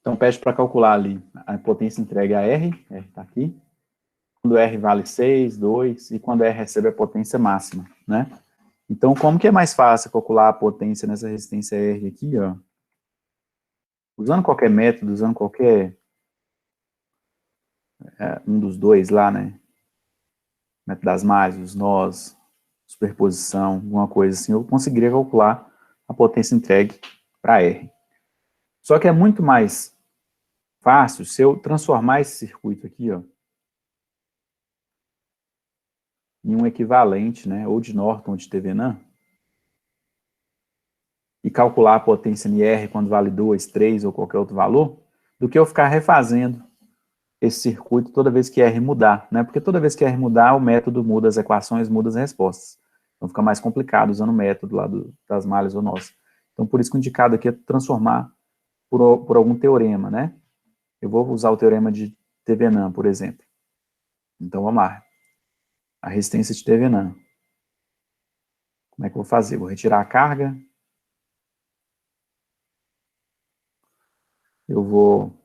Então, pede para calcular ali a potência entregue a R está aqui, quando R vale 6, 2, e quando R recebe a potência máxima, né? Então, como que é mais fácil calcular a potência nessa resistência R aqui, ó? Usando qualquer método, usando qualquer um dos dois lá, né? Método das malhas, nós, superposição, alguma coisa assim, eu conseguiria calcular a potência entregue para R. Só que é muito mais fácil se eu transformar esse circuito aqui, ó, em um equivalente, né, ou de Norton ou de Thevenin, e calcular a potência em R quando vale 2, 3 ou qualquer outro valor, do que eu ficar refazendo esse circuito toda vez que R mudar, né? Porque toda vez que R mudar, o método muda as equações, muda as respostas. Então fica mais complicado usando o método lá das malhas ou nós. Então por isso que o indicado aqui é transformar por algum teorema, né? Eu vou usar o teorema de Thevenin, por exemplo. Então vamos lá. A resistência de Thevenin. Como é que eu vou fazer? Vou retirar a carga. Eu vou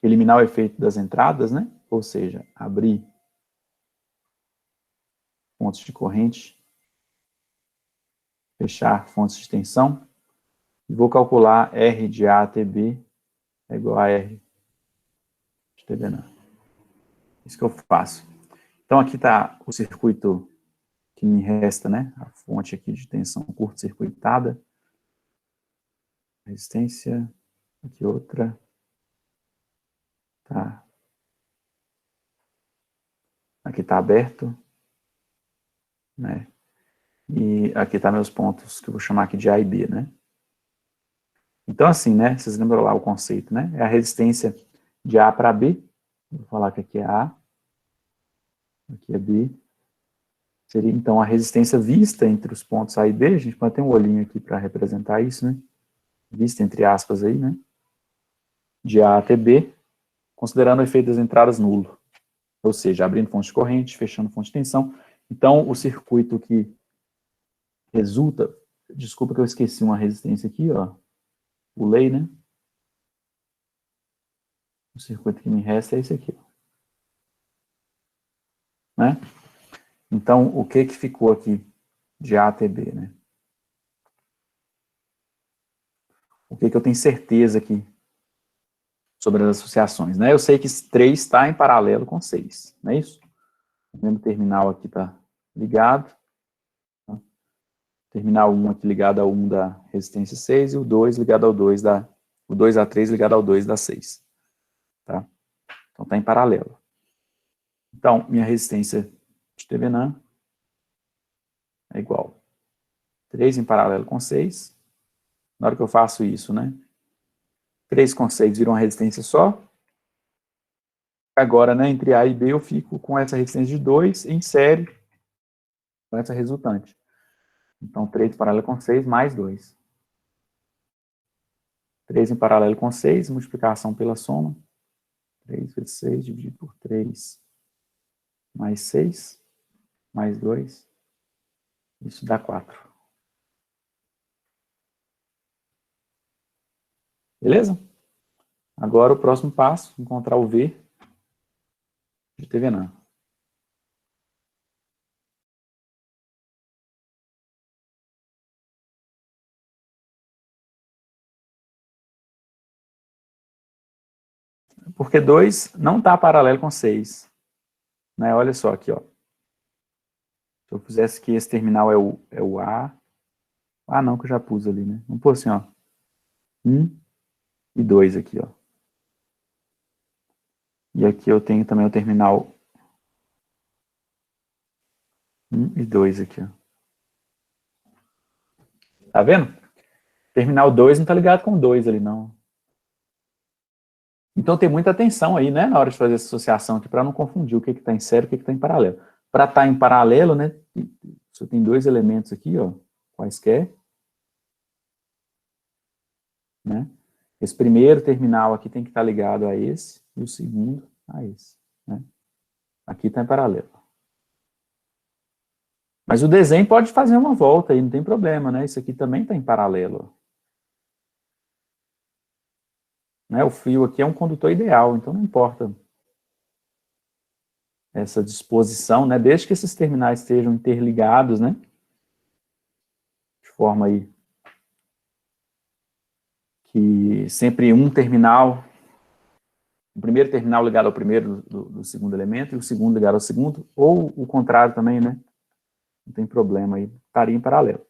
eliminar o efeito das entradas, né? Ou seja, abrir fontes de corrente, fechar fontes de tensão, e vou calcular R de A até B é igual a R de Thevenin. Isso que eu faço. Então aqui está o circuito que me resta, né? A fonte aqui de tensão curto-circuitada. Resistência, aqui outra. Tá. Aqui está aberto, né? E aqui tá meus pontos, que eu vou chamar aqui de A e B, né? Então, assim, né? Vocês lembram lá o conceito, né? É a resistência de A para B. Vou falar que aqui é A, aqui é B. Seria, então, a resistência vista entre os pontos A e B. A gente pode ter um olhinho aqui para representar isso, né? Vista entre aspas aí, né? De A até B, considerando o efeito das entradas nulo. Ou seja, abrindo fonte de corrente, fechando fonte de tensão. Então, o circuito que resulta... Desculpa que eu esqueci uma resistência aqui, ó. Pulei, né? O circuito que me resta é esse aqui, né? Então, o que que ficou aqui de A até B, né? O que que eu tenho certeza aqui sobre as associações, né? Eu sei que 3 está em paralelo com 6, não é isso? O mesmo terminal aqui está ligado. Tá? Terminal 1 aqui ligado ao 1 da resistência 6 e o 2 ligado ao 2 da... O 2A3 ligado ao 2 da 6. Tá? Então, está em paralelo. Então, minha resistência de Thevenin é igual 3 em paralelo com 6. Na hora que eu faço isso, né? 3 com 6 viram uma resistência só. Agora, né, entre A e B, eu fico com essa resistência de 2 em série com essa resultante. Então, 3 em paralelo com 6 mais 2. 3 em paralelo com 6, multiplicação pela soma. 3 vezes 6 dividido por 3 mais 6, mais 2. Isso dá 4. Beleza? Agora, o próximo passo, encontrar o V de Thevenin. Porque 2 não está paralelo com 6. Né? Olha só aqui, ó. Se eu fizesse que esse terminal é o A. Ah, não, que eu já pus ali, né? Vamos pôr assim, ó. 1 e 2 aqui, ó. E aqui eu tenho também o terminal 1 e 2 aqui, ó. Tá vendo? Terminal 2 não tá ligado com 2 ali, não. Então tem muita atenção aí, né, na hora de fazer essa associação aqui, para não confundir o que está em série e o que está em paralelo. Para estar em paralelo, né, você tem 2 elementos aqui, ó, quaisquer, né? Esse primeiro terminal aqui tem que estar ligado a esse, e o segundo a esse, né? Aqui está em paralelo. Mas o desenho pode fazer uma volta aí, não tem problema, né? Isso aqui também está em paralelo. né? O fio aqui é um condutor ideal, então não importa essa disposição, né? Desde que esses terminais estejam interligados, né? De forma aí que sempre um terminal, o primeiro terminal ligado ao primeiro do segundo elemento e o segundo ligado ao segundo, ou o contrário também, né? Não tem problema aí, estaria em paralelo.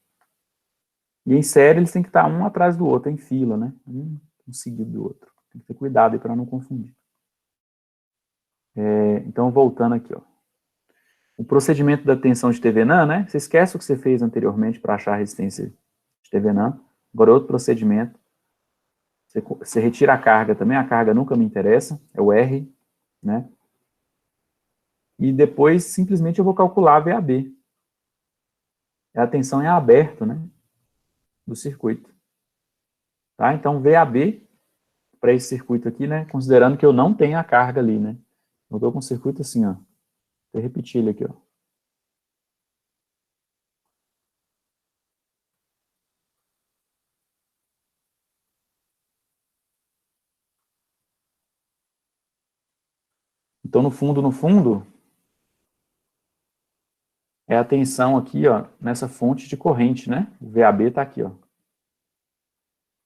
E em série eles têm que estar um atrás do outro, em fila, né? Um seguido do outro. Tem que ter cuidado aí para não confundir. Então, voltando aqui, ó. O procedimento da tensão de Thevenin, né? Você esquece o que você fez anteriormente para achar a resistência de Thevenin. Agora, outro procedimento. Você retira a carga também, a carga nunca me interessa, é o R, né? E depois, simplesmente, eu vou calcular a VAB. A tensão é aberto, né? Do circuito. Tá? Então, VAB, para esse circuito aqui, né? Considerando que eu não tenho a carga ali, né? Eu estou com um circuito assim, ó. Vou repetir ele aqui, ó. Então, no fundo, é a tensão aqui, ó, nessa fonte de corrente, né? O VAB está aqui, ó.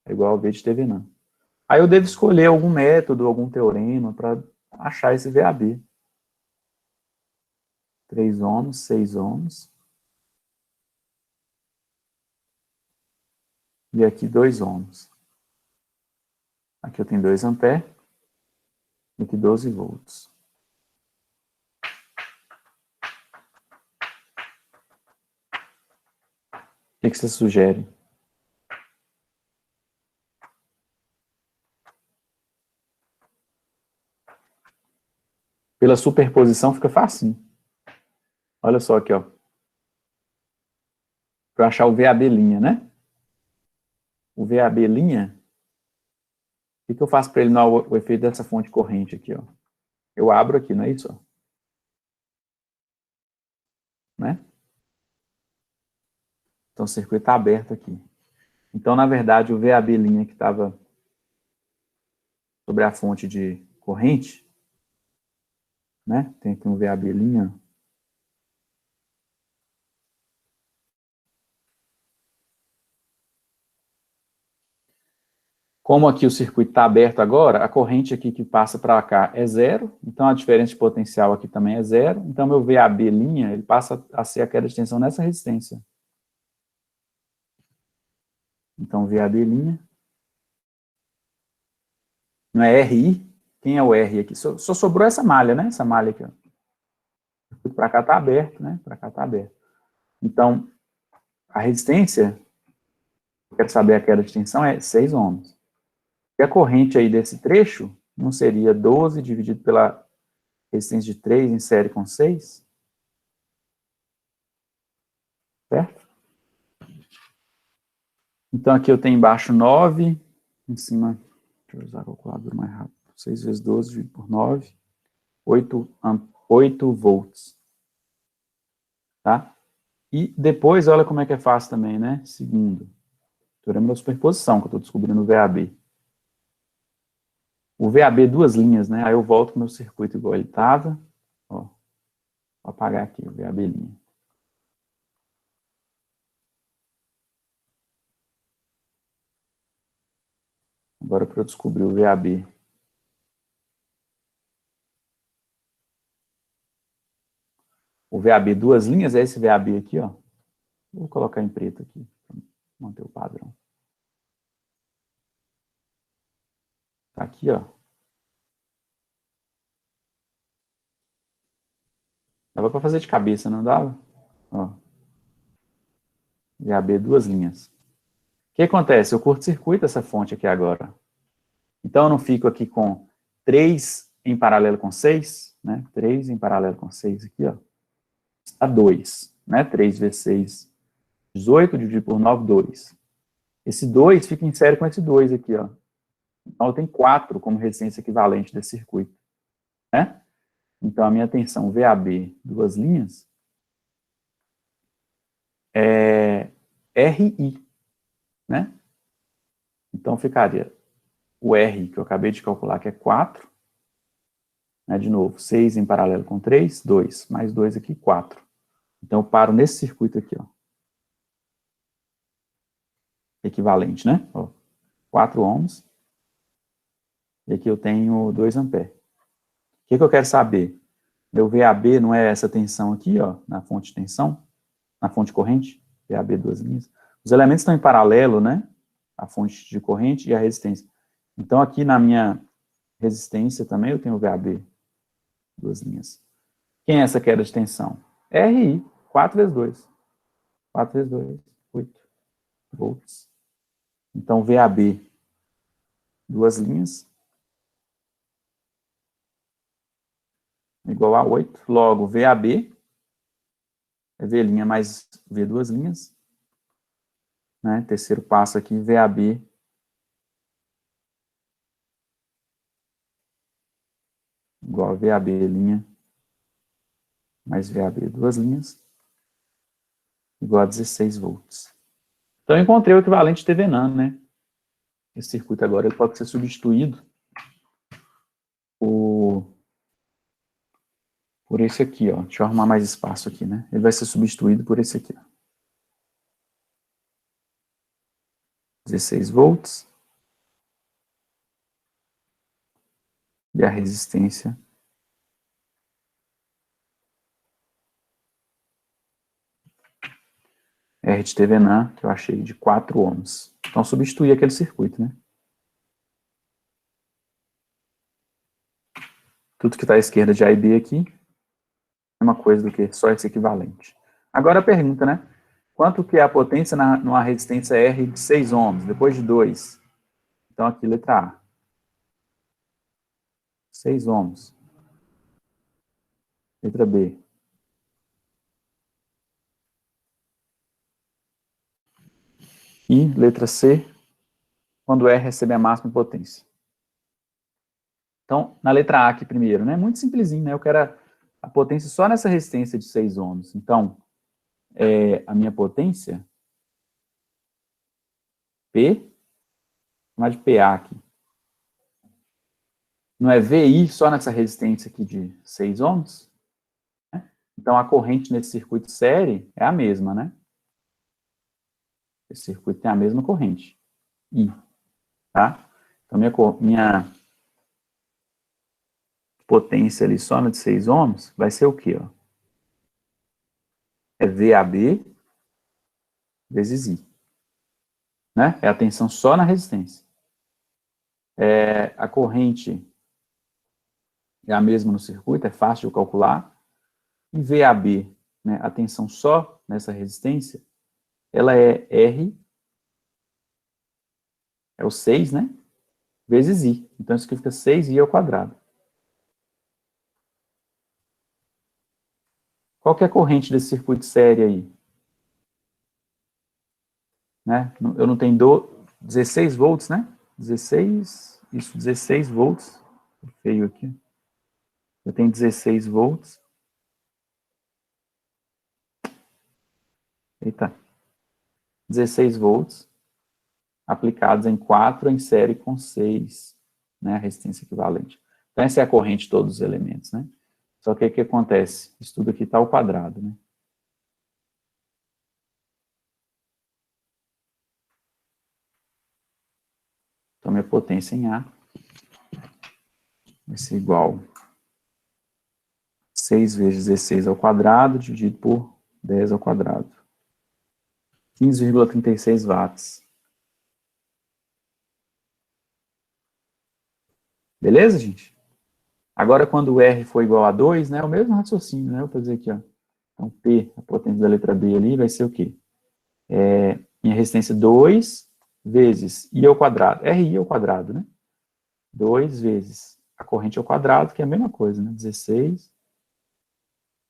É igual ao V de Thevenin. Aí eu devo escolher algum método, algum teorema para achar esse VAB. 3 ohms, 6 ohms. E aqui 2 ohms. Aqui eu tenho 2 amperes. E aqui 12 volts. O que você sugere? Pela superposição fica fácil. Olha só aqui, ó. Para achar o VAB linha, né? O VAB linha, o que eu faço para ele dar o efeito dessa fonte corrente aqui, ó? Eu abro aqui, não é isso? Ó? Né? Então o circuito está aberto aqui. Então, na verdade, o VAB linha que estava sobre a fonte de corrente, né? Tem aqui um VAB linha. Como aqui o circuito está aberto agora, a corrente aqui que passa para cá é zero, então a diferença de potencial aqui também é zero, então meu VAB linha, ele passa a ser a queda de tensão nessa resistência. Então, VAB linha. Não é RI? Quem é o R aqui? Só sobrou essa malha, né? Essa malha aqui, ó. Para cá está aberto, né? Para cá está aberto. Então, a resistência, eu quero saber a queda de tensão, é 6 ohms. E a corrente aí desse trecho não seria 12 dividido pela resistência de 3 em série com 6? Certo? Então, aqui eu tenho embaixo 9, em cima, deixa eu usar a calculadora mais rápido. 6 vezes 12 dividido por 9, 8 volts. Tá? E depois, olha como é que é fácil também, né? Segundo, teorema da superposição, que eu estou descobrindo o VAB. O VAB, duas linhas, né? Aí eu volto com o meu circuito igual ele estava. Ó, vou apagar aqui o VAB linha. Agora para eu descobrir o VAB. O VAB, duas linhas, é esse VAB aqui, ó. Vou colocar em preto aqui, para manter o padrão. Tá aqui, ó. Dava para fazer de cabeça, não dava? Ó. VAB, duas linhas. O que acontece? Eu curto-circuito essa fonte aqui agora. Então, eu não fico aqui com 3 em paralelo com 6, né? 3 em paralelo com 6 aqui, ó. Está 2, né? 3 vezes 6, 18, dividido por 9, 2. Esse 2 fica em série com esse 2 aqui, ó. Então, eu tenho 4 como resistência equivalente desse circuito, né? Então, a minha tensão VAB, duas linhas, é RI, né? Então, ficaria o R, que eu acabei de calcular, que é 4. Né, de novo, 6 em paralelo com 3, 2. Mais 2 aqui, 4. Então, eu paro nesse circuito aqui, ó. Equivalente, né? Ó, 4 ohms. E aqui eu tenho 2 amperes. O que eu quero saber? Meu VAB não é essa tensão aqui, ó, na fonte de tensão, na fonte de corrente, VAB duas linhas. Os elementos estão em paralelo, né? A fonte de corrente e a resistência. Então, aqui na minha resistência também eu tenho VAB duas linhas. Quem é essa queda de tensão? RI, 4 vezes 2. 4 vezes 2, 8 volts. Então, VAB, duas linhas, igual a 8. Logo, VAB é V' mais V duas linhas. Né? Terceiro passo aqui, VAB igual a VAB' mais VAB duas linhas, igual a 16 volts. Então, eu encontrei o equivalente de Thevenin, né? Esse circuito agora ele pode ser substituído por esse aqui, ó. Deixa eu arrumar mais espaço aqui, né? Ele vai ser substituído por esse aqui, ó. 16 volts. E a resistência R de Thevenin, que eu achei de 4 ohms. Então, substituir aquele circuito, né? Tudo que está à esquerda de A e B aqui, é uma coisa do que só esse equivalente. Agora a pergunta, né? Quanto que é a potência numa resistência R de 6 ohms, depois de 2? Então, aqui, letra A. 6 ohms. Letra B. E, letra C, quando R recebe a máxima potência. Então, na letra A aqui primeiro, né? Muito simplesinho, né? Eu quero a potência só nessa resistência de 6 ohms. Então, a minha potência, P, vou chamar de PA aqui. Não é VI só nessa resistência aqui de 6 ohms? Né? Então, a corrente nesse circuito série é a mesma, né? Esse circuito tem a mesma corrente. I. Tá? Então, minha potência ali só na de 6 ohms vai ser o quê? Ó? É VAB vezes I. Né? É a tensão só na resistência. A corrente é a mesma no circuito, é fácil de calcular. E VAB, né, a tensão só nessa resistência, ela é R, é o 6, né? Vezes I. Então, isso aqui fica 6I ao quadrado. Qual que é a corrente desse circuito série aí? Né? Eu não tenho 16 volts, né? 16, isso, 16 volts. Feio aqui. Eu tenho 16 volts. Eita. 16 volts aplicados em 4 em série com 6, né? A resistência equivalente. Então, essa é a corrente de todos os elementos, né? Só que o que acontece? Isso tudo aqui está ao quadrado, né? Então, minha potência em A vai ser igual a 6 vezes 16 ao quadrado, dividido por 10 ao quadrado. 15,36 watts. Beleza, gente? Agora, quando o R for igual a 2, né, é o mesmo raciocínio, né? Eu vou fazer aqui, ó. Então, P, a potência da letra B ali, vai ser o quê? Minha resistência 2 vezes I ao quadrado. RI ao quadrado, né? 2 vezes a corrente ao quadrado, que é a mesma coisa, né? 16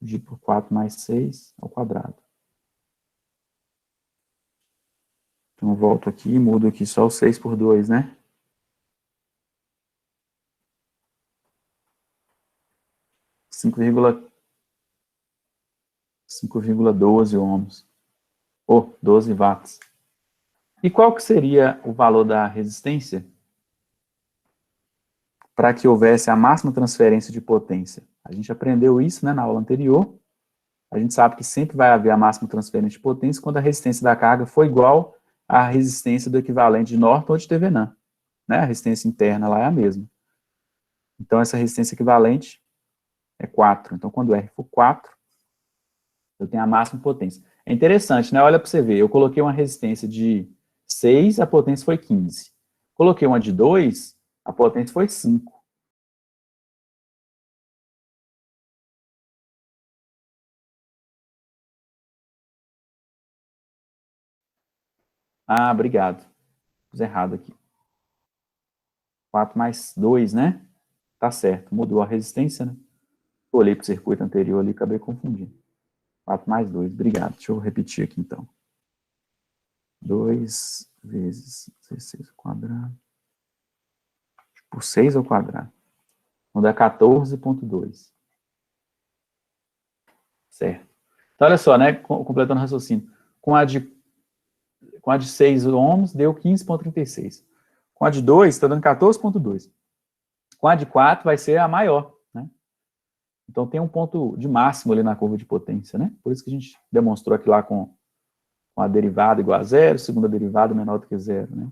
dividido por 4 mais 6 ao quadrado. Então, eu volto aqui e mudo aqui só o 6 por 2, né? 5,12 ohms. Ou 12 watts. E qual que seria o valor da resistência para que houvesse a máxima transferência de potência. A gente aprendeu isso, né, na aula anterior. A gente sabe que sempre vai haver a máxima transferência de potência quando a resistência da carga for igual à resistência do equivalente de Norton ou de Thevenin. Né? A resistência interna lá é a mesma. Então, essa resistência equivalente é 4. Então, quando R for 4, eu tenho a máxima potência. É interessante, né? Olha para você ver. Eu coloquei uma resistência de 6, a potência foi 15. Coloquei uma de 2, a potência foi 5. Ah, obrigado. Fiz errado aqui. 4 mais 2, né? Tá certo. Mudou a resistência, né? Olhei para o circuito anterior ali e acabei confundindo. 4 mais 2, obrigado. Deixa eu repetir aqui, então. 2 vezes 16 ao quadrado por 6 ao quadrado. Vou dar 14,2. Certo. Então, olha só, né? Completando o raciocínio. Com a de 6 ohms, deu 15,36. Com a de 2, está dando 14,2. Com a de 4, vai ser a maior, né? Então, tem um ponto de máximo ali na curva de potência, né? Por isso que a gente demonstrou aqui lá com a derivada igual a zero, segunda derivada menor do que zero, né?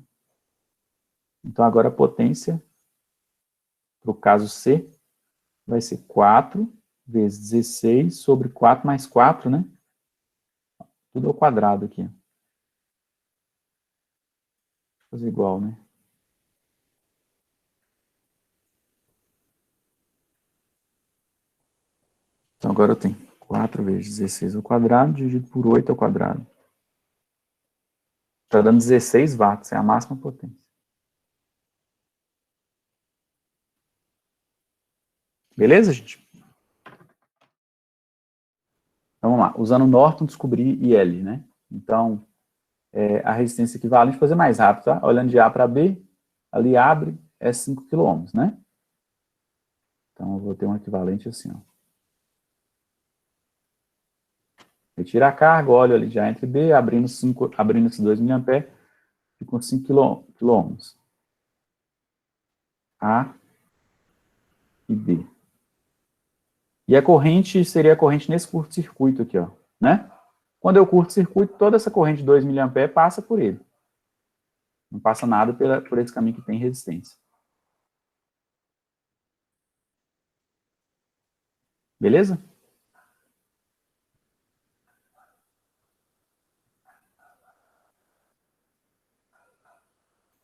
Então, agora a potência, para o caso C, vai ser 4 vezes 16 sobre 4 mais 4, né? Tudo ao quadrado aqui. Vou fazer igual, né? Então, agora eu tenho 4 vezes 16 ao quadrado, dividido por 8 ao quadrado. Está dando 16 watts, é a máxima potência. Beleza, gente? Então, vamos lá. Usando Norton, descobri IL, né? Então, a resistência equivalente, vou fazer mais rápido, tá? Olhando de A para B, ali abre, é 5 kΩ, né? Então, eu vou ter um equivalente assim, ó. Retira a carga, olho ali já entre B, abrindo esses 2 mA, fica com 5 kΩ. A e B. E a corrente seria a corrente nesse curto-circuito aqui, ó, né? Quando eu curto-circuito, toda essa corrente de 2 mA passa por ele. Não passa nada por esse caminho que tem resistência. Beleza?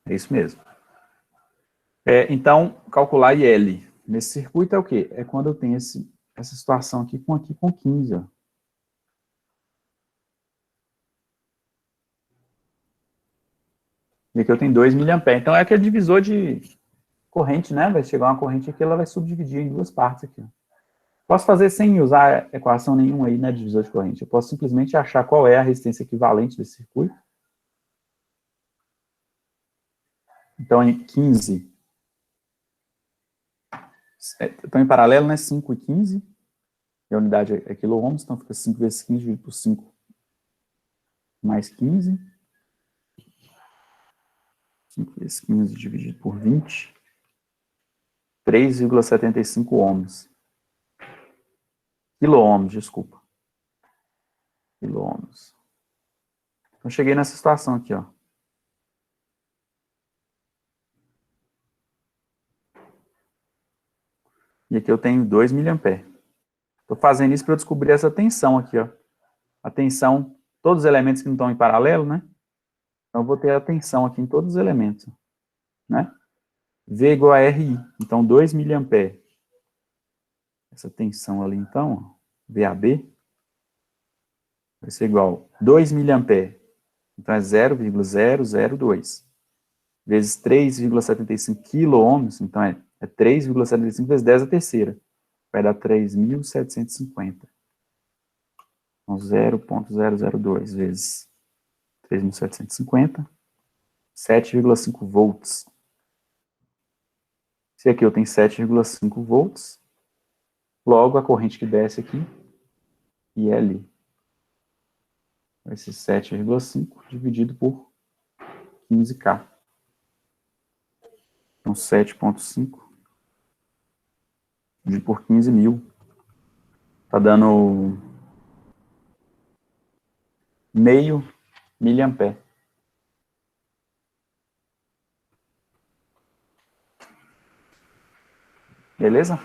É isso mesmo. Então, calcular IL nesse circuito é o quê? É quando eu tenho essa situação aqui com 15, ó. E aqui eu tenho 2 mA. Então, é aquele divisor de corrente, né? Vai chegar uma corrente aqui, ela vai subdividir em duas partes aqui, ó. Posso fazer sem usar equação nenhuma aí, né, divisor de corrente. Eu posso simplesmente achar qual é a resistência equivalente desse circuito. Então, em 15, então em paralelo, né, 5 e 15, e a unidade é quiloohms, então fica 5 vezes 15 dividido por 5 mais 15. 5 vezes 15 dividido por 20, 3,75 ohms. Quiloohms, desculpa. Quiloohms. Então, cheguei nessa situação aqui, ó. E aqui eu tenho 2 mA. Estou fazendo isso para eu descobrir essa tensão aqui, ó. A tensão, todos os elementos que não estão em paralelo, né? Então, eu vou ter a tensão aqui em todos os elementos, né? V igual a RI. Então, 2 mA. Essa tensão ali, então, ó, VAB, vai ser igual a 2 mA. Então, é 0,002. Vezes 3,75 quiloohms, então é 3,75 vezes 10 a terceira. Vai dar 3.750. Então, 0,002 vezes 3.750, 7,5 volts. Se aqui eu tenho 7,5 volts, logo a corrente que desce aqui, IL, vai ser 7,5 dividido por 15K. Então, 7,5 Dividir por 15.000. Está dando meio miliampere. Beleza?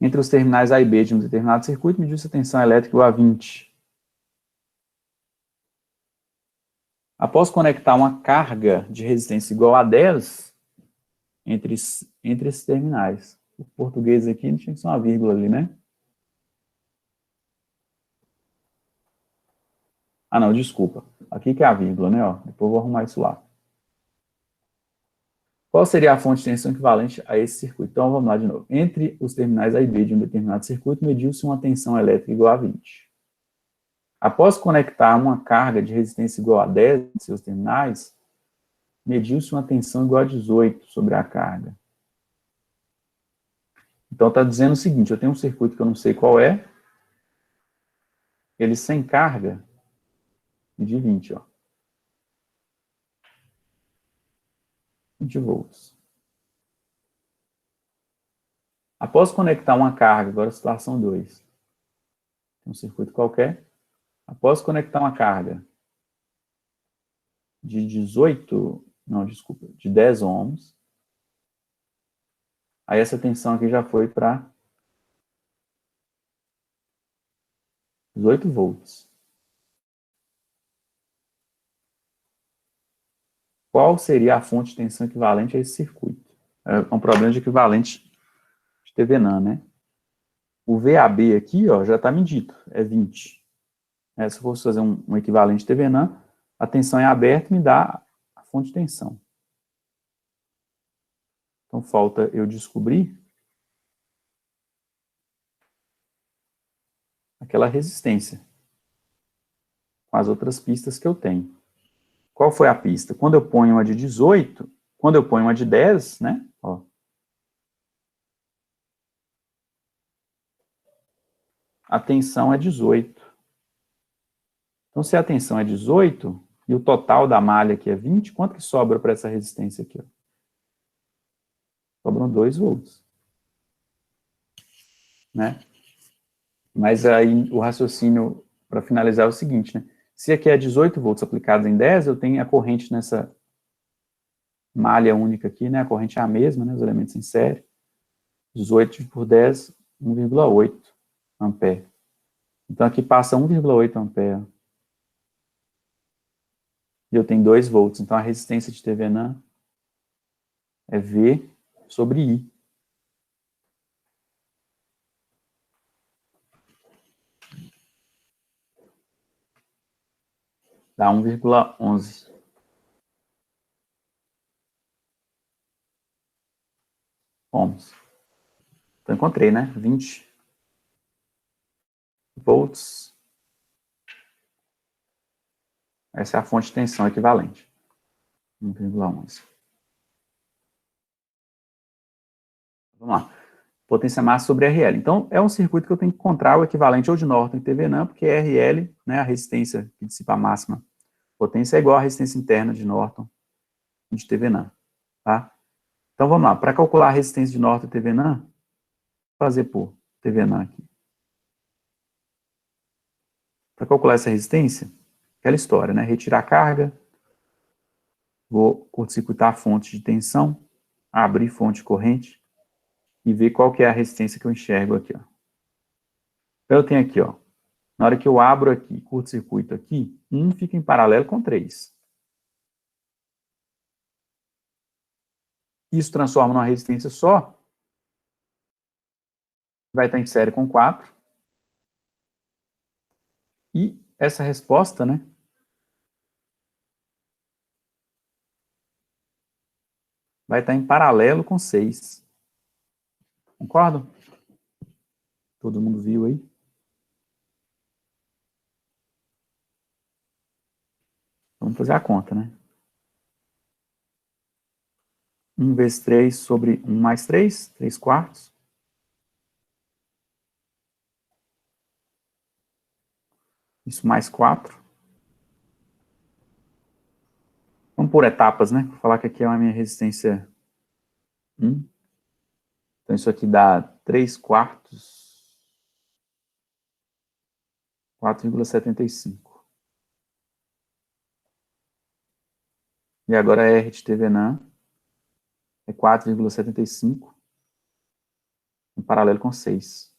Entre os terminais A e B de um determinado circuito, mediu-se a tensão elétrica igual a 20. Após conectar uma carga de resistência igual a 10 entre esses terminais. O português aqui não tinha que ser uma vírgula ali, né? Ah, não, desculpa. Aqui que é a vírgula, né? Ó, depois eu vou arrumar isso lá. Qual seria a fonte de tensão equivalente a esse circuito? Então, vamos lá de novo. Entre os terminais A e B de um determinado circuito, mediu-se uma tensão elétrica igual a 20. Após conectar uma carga de resistência igual a 10 em seus terminais, mediu-se uma tensão igual a 18 sobre a carga. Então, está dizendo o seguinte, eu tenho um circuito que eu não sei qual é, ele sem carga, de 20, ó. 20 volts. Após conectar uma carga, agora a situação 2. Tem um circuito qualquer. Após conectar uma carga de 10 ohms, aí essa tensão aqui já foi para 18 volts. Qual seria a fonte de tensão equivalente a esse circuito? É um problema de equivalente de TVNAN, né? O VAB aqui, ó, já está medido, é 20. Se eu fosse fazer um equivalente de TVNAN, a tensão é aberta e me dá a fonte de tensão. Então, falta eu descobrir aquela resistência com as outras pistas que eu tenho. Qual foi a pista? Quando eu ponho uma de 18, quando eu ponho uma de 10, né? Ó, a tensão é 18. Então, se a tensão é 18 e o total da malha aqui é 20, quanto que sobra para essa resistência aqui? Ó? Sobram 2 volts. Né? Mas aí o raciocínio, para finalizar, é o seguinte, né? Se aqui é 18 volts aplicados em 10, eu tenho a corrente nessa malha única aqui, né? A corrente é a mesma, né? Os elementos em série. 18 por 10, 1,8 ampere. Então aqui passa 1,8 ampere. E eu tenho 2 volts. Então a resistência de TVNAN é V sobre I. Dá 1,11 ohms. Então encontrei, né? 20 volts. Essa é a fonte de tensão equivalente. 1,11. Vamos lá. Potência máxima sobre RL. Então, é um circuito que eu tenho que encontrar o equivalente ou de Norton em TVNAN, porque RL, né, a resistência que dissipa a máxima potência, é igual à resistência interna de Norton de TVNAN. Tá? Então, vamos lá. Para calcular a resistência de Norton em TVNAN, vou fazer por TVNAN aqui. Para calcular essa resistência, aquela história, né? Retirar a carga, vou curto-circuitar a fonte de tensão, abrir fonte de corrente e ver qual que é a resistência que eu enxergo aqui, ó. Então, eu tenho aqui, ó, na hora que eu abro aqui, curto-circuito aqui, 1 fica em paralelo com 3. Isso transforma numa resistência só, vai estar em série com 4. E essa resposta, né, vai estar em paralelo com 6. Concordo? Todo mundo viu aí? Vamos fazer a conta, né? 1 vezes 3 sobre 1 mais 3, 3 quartos. Isso mais 4. Vamos por etapas, né? Vou falar que aqui é a minha resistência Então, isso aqui dá 3 quartos, 4,75. E agora R de Thevenin é 4,75, em paralelo com 6.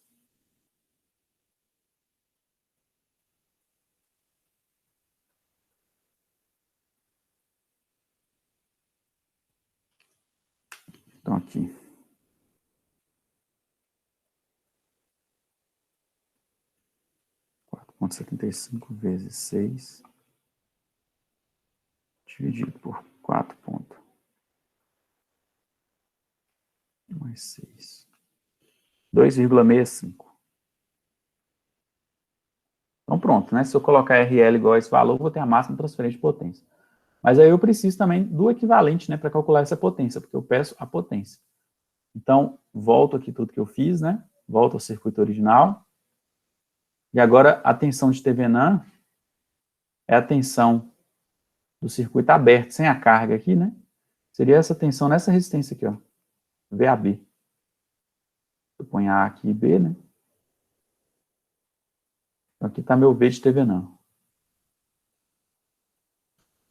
Então, aqui. 4,75 vezes 6, dividido por 4 pontos, mais 6. 2,65. Então, pronto, né? Se eu colocar RL igual a esse valor, eu vou ter a máxima transferência de potência. Mas aí eu preciso também do equivalente, né, para calcular essa potência, porque eu peço a potência. Então, volto aqui tudo que eu fiz, né? Volto ao circuito original. E agora, a tensão de Thevenin é a tensão do circuito aberto, sem a carga aqui, né? Seria essa tensão nessa resistência aqui, ó, VAB. Eu ponho A aqui e B, né? Então, aqui está meu V de Thevenin.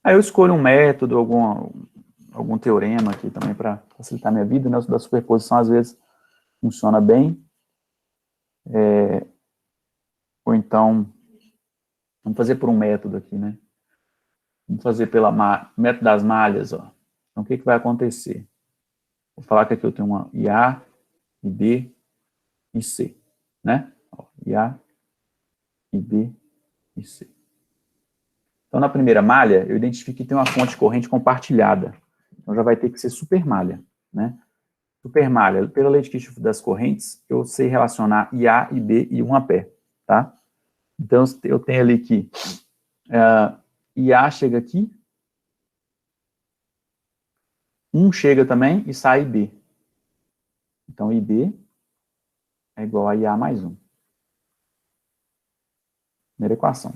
Aí eu escolho um método, algum teorema aqui também para facilitar minha vida, né? O da superposição, às vezes, funciona bem. Ou então, vamos fazer por um método aqui, né? Vamos fazer pelo método das malhas, ó. Então, o que vai acontecer? Vou falar que aqui eu tenho uma IA, IB e C, né? Ó, IA, IB e C. Então, na primeira malha, eu identifico que tem uma fonte de corrente compartilhada. Então, já vai ter que ser supermalha, né? Supermalha, pela lei de Kirchhoff das correntes, eu sei relacionar IA, IB e 1 ampere, tá? Então, eu tenho ali que IA chega aqui, 1 chega também e sai IB. Então, IB é igual a IA mais 1. Primeira equação.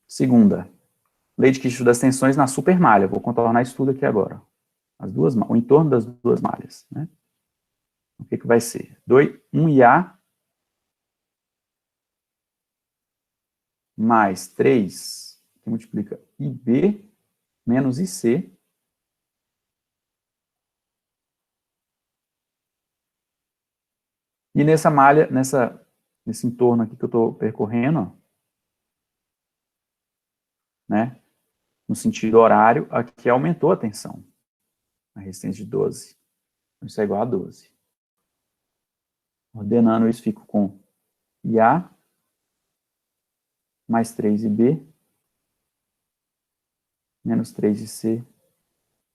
Segunda, lei de Kirchhoff das tensões na supermalha. Vou contornar isso tudo aqui agora. O entorno das duas malhas, né? O que vai ser? 1 IA mais 3, que multiplica IB menos IC, e nessa malha, nesse entorno aqui que eu estou percorrendo, ó, né, no sentido horário, aqui aumentou a tensão, a resistência de 12. Isso é igual a 12. Ordenando isso, fico com IA mais 3IB menos 3IC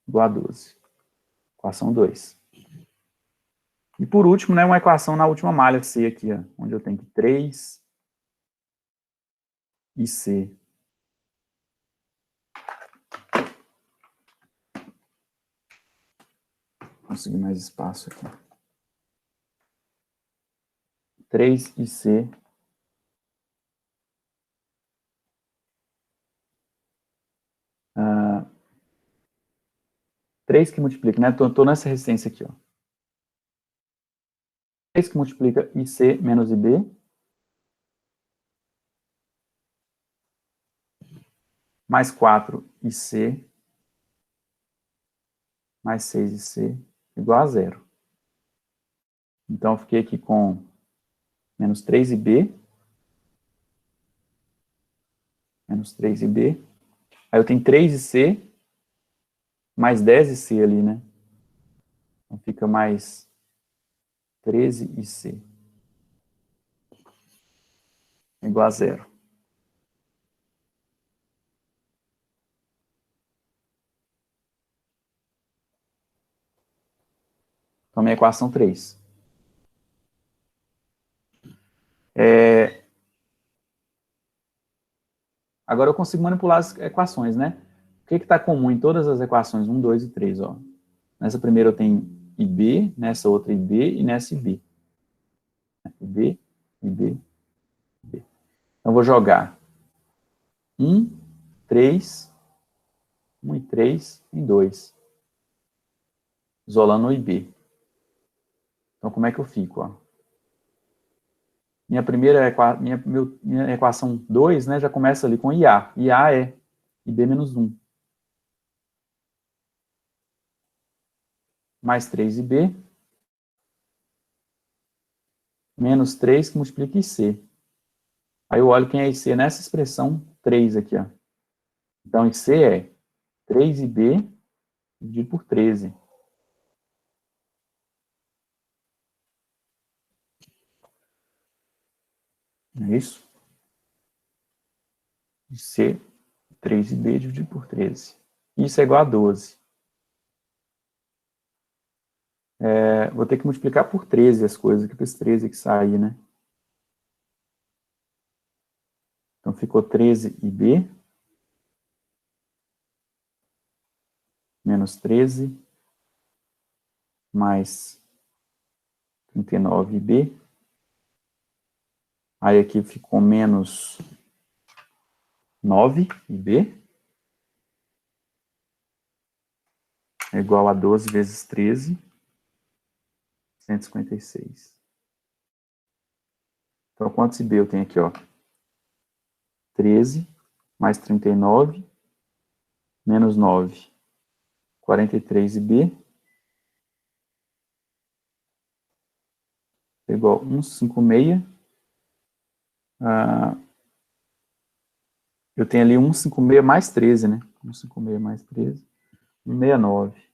igual a 12. Equação 2. E por último, né, uma equação na última malha C aqui, ó, onde eu tenho que 3 e C. Vou conseguir mais espaço aqui. 3 e C. Uh, 3 que multiplica, né? Estou nessa resistência aqui, ó. 3 que multiplica IC menos IB. Mais 4 IC mais 6 IC igual a 0. Então, eu fiquei aqui com menos 3IB. Menos 3IB. Aí eu tenho 3IC mais 10IC ali, né? Então, fica mais 13IC igual a 0. Então, minha equação 3. Agora eu consigo manipular as equações, né? O que está comum em todas as equações 1, 2 e 3? Ó? Nessa primeira eu tenho IB, nessa outra IB e nessa IB. IB, IB, IB. Então, eu vou jogar 1, 3 1 e 3 em 2. Isolando o IB. Então, como é que eu fico? Ó? Minha equação 2, né, já começa ali com IA. IA é IB menos 1. Mais 3IB. Menos 3 que multiplica IC. Aí eu olho quem é IC nessa expressão 3 aqui, ó. Então, IC é 3IB dividido por 13. Não é isso? IC, 3IB dividido por 13. Isso é igual a 12. Vou ter que multiplicar por 13 as coisas, aqui para esse 13 que sair, né? Então, ficou 13IB menos 13 mais 39IB. Aí aqui ficou menos 9IB. É igual a 12 vezes 13, 156. Então, quantos IB eu tenho aqui, ó? 13 mais 39 menos 9. 43IB é igual a 156. Eu tenho ali 156 mais 13, né? 156 mais 13. 169.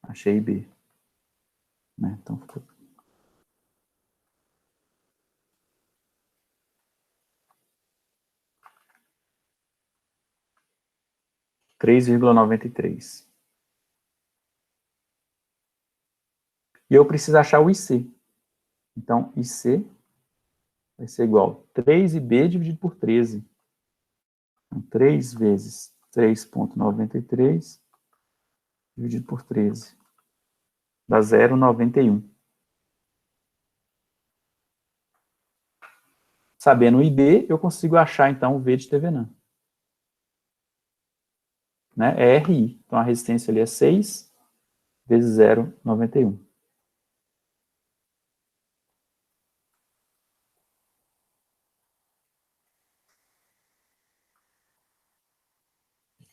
Achei B. Né? Então, ficou 3,93. E eu preciso achar o IC. Então, IC vai ser igual a 3IB dividido por 13. Então, 3 vezes 3,93 dividido por 13. Dá 0,91. Sabendo o IB, eu consigo achar, então, o V de TVNAM. Né? É RI. Então, a resistência ali é 6 vezes 0,91.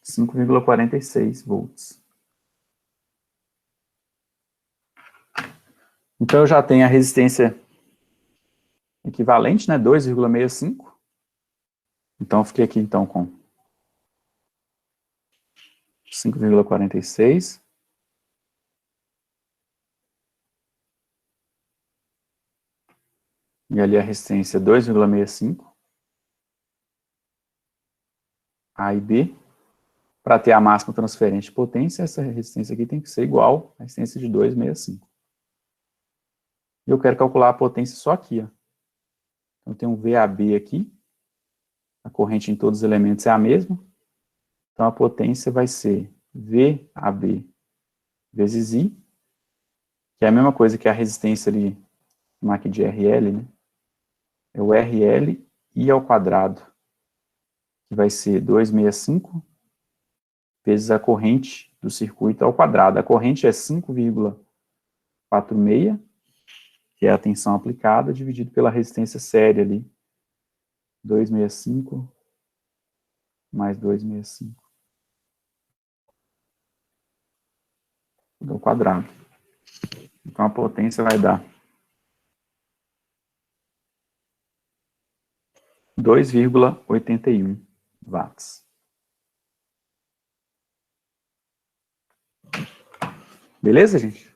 5,46 volts. Então, eu já tenho a resistência equivalente, né? 2,65. Então, eu fiquei aqui, então, com 5,46. E ali a resistência 2,65. A e B. Para ter a máxima transferente de potência, essa resistência aqui tem que ser igual à resistência de 2,65. E eu quero calcular a potência só aqui, ó. Então, eu tenho um VAB aqui. A corrente em todos os elementos é a mesma. Então, a potência vai ser VAB vezes I, que é a mesma coisa que a resistência ali, chamar aqui de RL, né? É o RL I ao quadrado, que vai ser 265 vezes a corrente do circuito ao quadrado. A corrente é 5,46, que é a tensão aplicada, dividido pela resistência séria ali, 265 mais 265 ao quadrado. Então, a potência vai dar 2,81 watts. Beleza, gente?